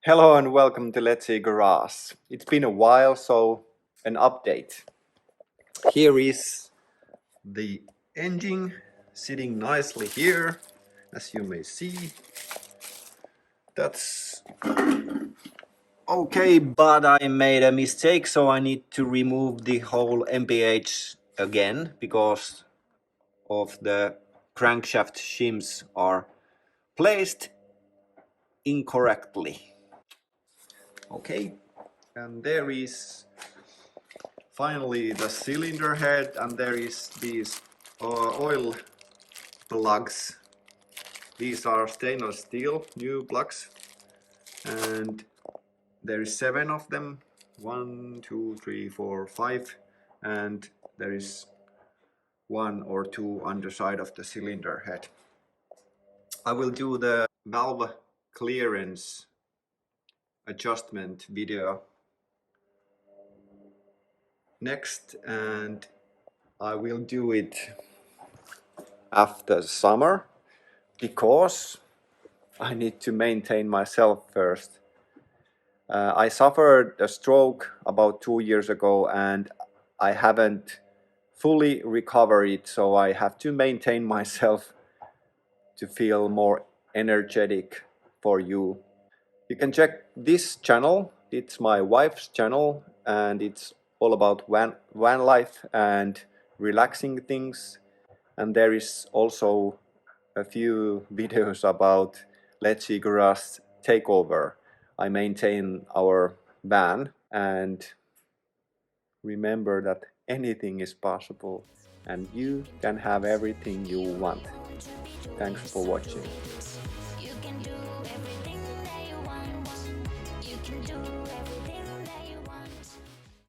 Hello and welcome to Letsee Garage. It's been a while, so an update. Here is the engine sitting nicely here, as you may see. That's okay, but I made a mistake, so I need to remove the whole MPH again because of the crankshaft shims are placed incorrectly. Okay, and there is finally the cylinder head, and there is these oil plugs. These are stainless steel new plugs, and there is 7 of them. 1, 2, 3, 4, 5, and there is 1 or 2 underside of the cylinder head. I will do the valve clearance adjustment video next, and I will do it after summer because I need to maintain myself first. I suffered a stroke about 2 years ago and I haven't fully recovered, so I have to maintain myself to feel more energetic for you. You can check this channel. It's my wife's channel and it's all about van life and relaxing things. And there is also a few videos about Letsee Garage takeover. I maintain our van, and remember that anything is possible and you can have everything you want. Thanks for watching. You can do everything that you want. You can do